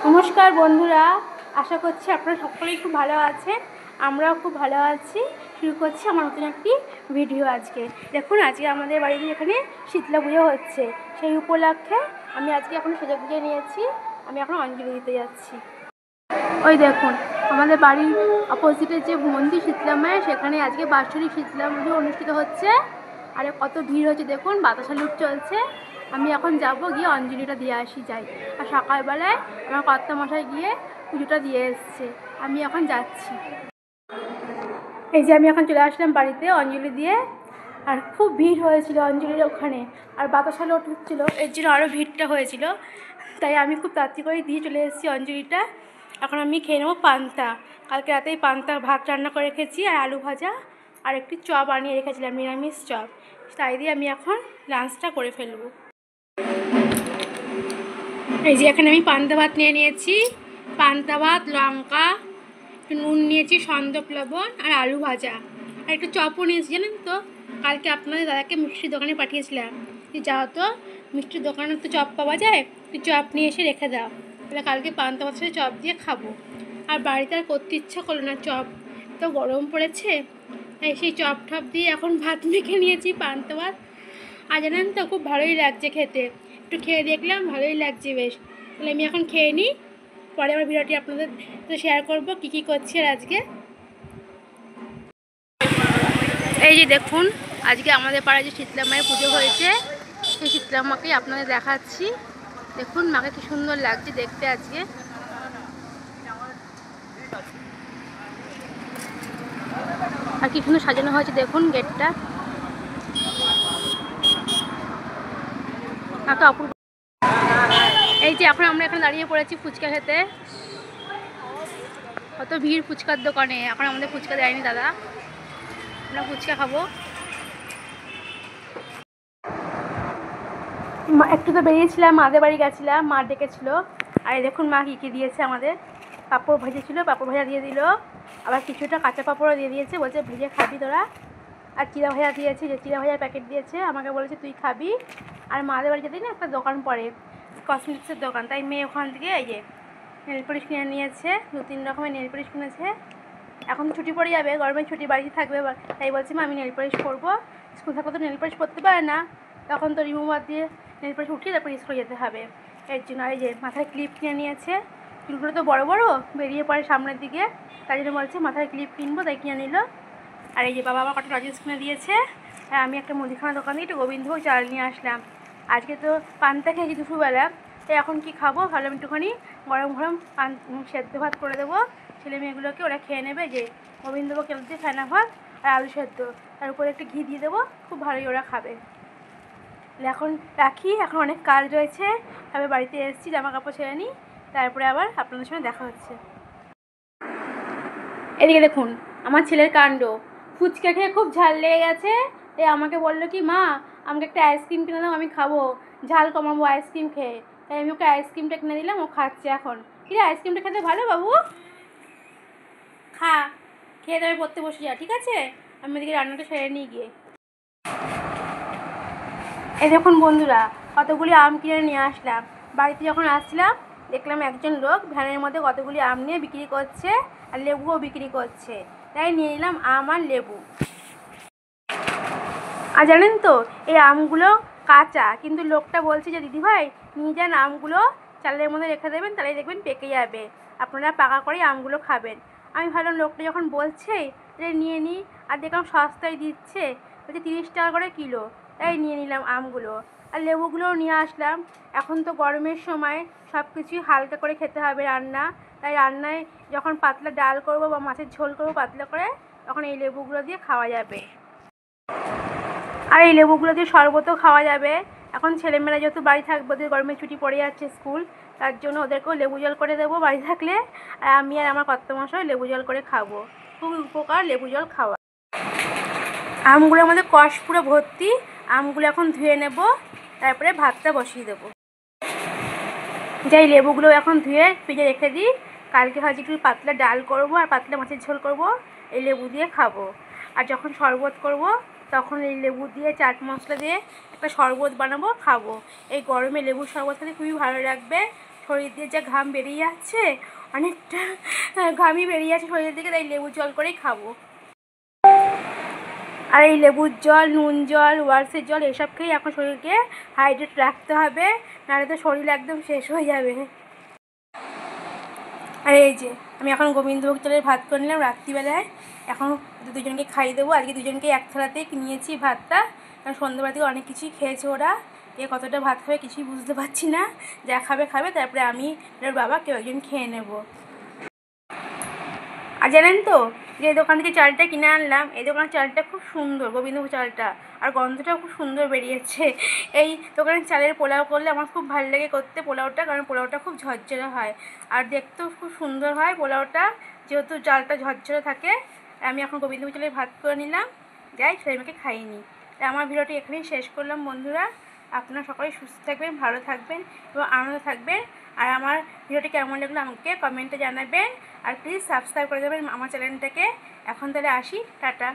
নমস্কার বন্ধুরা, আশা করছি আপনারা সকলেই খুব ভালো আছেন। আমরাও খুব ভালো আছি। শুরু করছি আমার নতুন একটি ভিডিও। আজকে দেখুন, আজকে আমাদের বাড়িতে এখানে শীতলা পুজো হচ্ছে। সেই উপলক্ষে আমি আজকে এখন সেজে গুজে নিয়েছি। আমি এখন অঞ্জলি দিতে যাচ্ছি। ওই দেখুন, আমাদের বাড়ির অপোজিটে যে মন্দির শীতলা মায়ের, সেখানে আজকে বাৎসরিক শীতলা পুজো অনুষ্ঠিত হচ্ছে। আর কত ভিড় হচ্ছে দেখুন, বাতাসা লুট চলছে। আমি এখন যাব, গিয়ে অঞ্জলিটা দিয়ে আসি যাই। আর সকালবেলায় আমার কর্তামশাই গিয়ে পুজোটা দিয়ে এসছে। আমি এখন যাচ্ছি। এই যে আমি এখন চলে আসলাম বাড়িতে অঞ্জলি দিয়ে। আর খুব ভিড় হয়েছিল অঞ্জলির ওখানে, আর বাতাসা লোট হচ্ছিলো, এর জন্য আরও ভিড়টা হয়েছিল। তাই আমি খুব তাড়াতাড়ি করে দিয়ে চলে এসেছি অঞ্জলিটা। এখন আমি খেয়ে নেবো পান্তা। কালকে রাতেই পান্তা ভাত রান্না করে রেখেছি, আর আলু ভাজা, আর একটি চপ বানিয়ে রেখেছিলাম, নিরামিষ চপ। তাই দিয়ে আমি এখন লাঞ্চটা করে ফেলবো। এই যে এখানে আমি পান্তা ভাত নিয়ে নিয়েছি। পান্তা ভাত, লঙ্কা, নুন নিয়েছি, সন্দক লবণ, আর আলু ভাজা, আর একটু চপও নিয়েছি। জানেন তো, কালকে আপনাদের দাদাকে মিষ্টির দোকানে পাঠিয়েছিলাম যে যাও তো মিষ্টির দোকানে তো চপ পাওয়া যায়, তুই চপ নিয়ে এসে রেখে দাও, তাহলে কালকে পান্তা ভাতের সাথে চপ দিয়ে খাবো। আর বাড়িতে আর করতে ইচ্ছা করলো না, চপ তো গরম পড়েছে। তাই সেই চপ টপ দিয়ে এখন ভাত মেখে নিয়েছি, পান্তা ভাত। আর জানেন তো, খুব ভালোই লাগছে খেতে। একটু খেয়ে দেখলাম, ভালোই লাগছে বেশ। তাহলে আমি এখন খেয়ে নিই, পরে আমার ভিডিওটি আপনাদের সাথে শেয়ার করবো কী কী করছি আর আজকে। এই যে দেখুন, আজকে আমাদের পাড়ায় যে শীতলা মায়ের পুজো হয়েছে, সেই শীতলা মাকেই আপনাদের দেখাচ্ছি। দেখুন মাকে কি সুন্দর লাগছে দেখতে আজকে। আর কি সুন্দর সাজানো হয়েছে দেখুন গেটটা, এত অপূর্ব। এই যে এখন আমরা এখানে দাঁড়িয়ে পড়েছি ফুচকা খেতে। কত ভিড় ফুচকার দোকানে। এখন আমাদের ফুচকা দেয়নি দাদা, আমরা ফুচকা খাবো। একটু তো বেরিয়েছিলাম, মাদের বাড়ি গেছিলাম, মা ডেকেছিল। আর দেখুন মা কী কী দিয়েছে আমাদের। পাঁপড় ভেজেছিল, পাঁপড় ভাজা দিয়ে দিল। আবার কিছুটা কাঁচা পাঁপড়ও দিয়ে দিয়েছে, বলছে ভেজে খাবি তোরা। আর চিড়া ভাজা দিয়েছে, যে চিড়া ভাজার প্যাকেট দিয়েছে, আমাকে বলেছে তুই খাবি। আর মাদের বাড়ি যেতে না একটা দোকান পড়ে, কসমেটিক্সের দোকান, তাই মেয়ে ওখান থেকে এই যে নেল পলিশ কিনে নিয়েছে। 2-3 রকমের নেল পলিশ কিনেছে। এখন ছুটি পড়ে যাবে, গরমের ছুটি, বাড়িতে থাকবে, তাই বলছি মা আমি নেল পলিশ করবো। স্কুল থাকলে তো নেল পলিশ করতে পারে না, তখন তো রিমুভার দিয়ে নেল পলিশ উঠিয়ে তারপর স্কুলে যেতে হবে, এর জন্য। আর এই যে মাথায় ক্লিপ কিনে নিয়েছে। চুলগুলো তো বড় বড় বেরিয়ে পড়ে সামনের দিকে, তাই জন্য বলছে মাথায় ক্লিপ কিনবো, তাই কিনে নিল। আর এই যে বাবা আমার কটা লজেন্স কিনে দিয়েছে। আর আমি একটা মুদিখানা দোকান দিয়ে একটু গোবিন্দভোগ চাল নিয়ে আসলাম। আজকে তো পান্তা খেয়েছি দুপুরবেলা, তাই এখন কি খাবো ভাবলাম একটুখানি গরম গরম সেদ্ধ ভাত করে দেবো ছেলে মেয়েগুলোকে, ওরা খেয়ে নেবে। যে গোবিন্দভোগ চাল দিয়ে ফেনা ভাত আর আলু সেদ্ধ, তার উপরে একটু ঘি দিয়ে দেবো, খুব ভালোই ওরা খাবে। এখন রাখি, এখন অনেক কাজ রয়েছে। তবে বাড়িতে এসেছি, জামা কাপড় ছেড়ে নিই, তারপরে আবার আপনাদের সঙ্গে দেখা হচ্ছে। এদিকে দেখুন আমার ছেলের কাণ্ড, ফুচকা খেয়ে খুব ঝাল লেগে গেছে। আমাকে বললো কি মা আমাকে একটা আইসক্রিম কিনে দাও, আমি খাবো, ঝাল কমাবো আইসক্রিম খেয়ে। তাই আমি ওকে আইসক্রিমটা কিনে দিলাম, ও খাচ্ছে এখন। কিরে আইসক্রিমটা খেতে ভালো বাবু? খা, খেয়ে তবে পড়তে বসে যা, ঠিক আছে? আমি ওদিকে রান্নাটা সেরে নিয়ে গিয়ে। এই দেখুন বন্ধুরা, কতগুলি আম কিনে নিয়ে আসলাম। বাড়িতে যখন আসছিলাম দেখলাম একজন লোক ভ্যানের মধ্যে কতগুলি আম নিয়ে বিক্রি করছে, আর লেবুও বিক্রি করছে। তাই নিয়ে নিলাম আম আর লেবু। আর জানেন তো, এই আমগুলো কাঁচা, কিন্তু লোকটা বলছে যে দিদিভাই নিয়ে যান আমগুলো, চালের মধ্যে রেখে দেবেন, তাহলে দেখবেন পেকে যাবে, আপনারা পাকা করেই আমগুলো খাবেন। আমি ভাবলাম লোকটা যখন বলছে যে নিয়ে নিই, আর দেখলাম সস্তায় দিচ্ছে, বলছে 30 টাকা করে কিলো, তাই নিয়ে নিলাম আমগুলো। আর লেবুগুলোও নিয়ে আসলাম। এখন তো গরমের সময় সব কিছুই হালকা করে খেতে হবে রান্না, তাই রান্নায় যখন পাতলা ডাল করব বা মাছের ঝোল করব পাতলা করে, তখন এই লেবুগুলো দিয়ে খাওয়া যাবে। আর এই লেবুগুলো দিয়ে শরবতও খাওয়া যাবে। এখন ছেলেমেয়েরা যেহেতু বাড়ি থাকবে, ওদের গরমের ছুটি পড়ে যাচ্ছে স্কুল, তার জন্য ওদেরকেও লেবু জল করে দেবো বাড়ি থাকলে। আর আমি আর আমার কর্তামশাই লেবু জল করে খাবো। খুবই উপকার লেবু জল খাওয়া। আমগুলোর মধ্যে কষ পুরো ভর্তি। আমগুলো এখন ধুয়ে নেব, তারপরে ভাতটা বসিয়ে দেবো। যাই লেবুগুলো এখন ধুয়ে ফ্রিজে রেখে দিই, কালকে হয়তো একটু পাতলা ডাল করব আর পাতলা মাছের ঝোল করব, এই লেবু দিয়ে খাবো। আর যখন শরবত করব তখন এই লেবু দিয়ে চাট মশলা দিয়ে একটা শরবত বানাবো, খাবো। এই গরমে লেবুর শরবত খেতে খুবই ভালো লাগবে। শরীর দিয়ে যা ঘাম বেরিয়ে যাচ্ছে, অনেকটা ঘামই বেরিয়ে যাচ্ছে শরীর থেকে, তাই লেবু জল করেই খাবো। আর এই লেবুর জল, নুন জল, ওয়ার্সের জল এসব খেয়েই এখন শরীরকে হাইড্রেট রাখতে হবে, নাহলে তো শরীর একদম শেষ হয়ে যাবে। আর এই যে আমি এখন গোবিন্দভোগ চালের ভাত করে নিলাম রাত্রিবেলায়, এখন দুজনকে খাইয়ে দেবো। আজকে দুজনকে এক থালাতেই নিয়েছি ভাতটা, কারণ সন্ধ্যাবেলা থেকে অনেক কিছুই খেয়েছে ওরা। কতটা ভাত খাবে কিছুই বুঝতে পারছি না, যা খাবে খাবে, তারপরে আমি ওর বাবা কেউ একজন খেয়ে নেবো। আর জানেন তো যে দোকান থেকে চালটা কিনে আনলাম, এই দোকানের চালটা খুব সুন্দর, গোবিন্দভোগ চালটা, আর গন্ধটাও খুব সুন্দর বেরিয়েছে। এই দোকানের চালের পোলাও করলে আমার খুব ভালো লাগে করতে পোলাওটা, কারণ পোলাওটা খুব ঝরঝরে হয় আর দেখতেও খুব সুন্দর হয় পোলাওটা, যেহেতু চালটা ঝরঝরে থাকে। আমি এখন গোবিন্দভোগ চালের ভাত করে নিলাম, যাই ছেলেমেয়েকে খাইয়ে নিই। তাই আমার ভিডিওটি এখানেই শেষ করলাম বন্ধুরা। আপনারা সকলেই সুস্থ থাকবেন, ভালো থাকবেন এবং আনন্দ থাকবেন। আর আমার ভিডিওটি কেমন লাগলো আমাকে কমেন্টে জানাবেন, আর প্লিজ সাবস্ক্রাইব করে দেবেন আমার চ্যানেলটাকে। এখন তাহলে আসি, টাটা।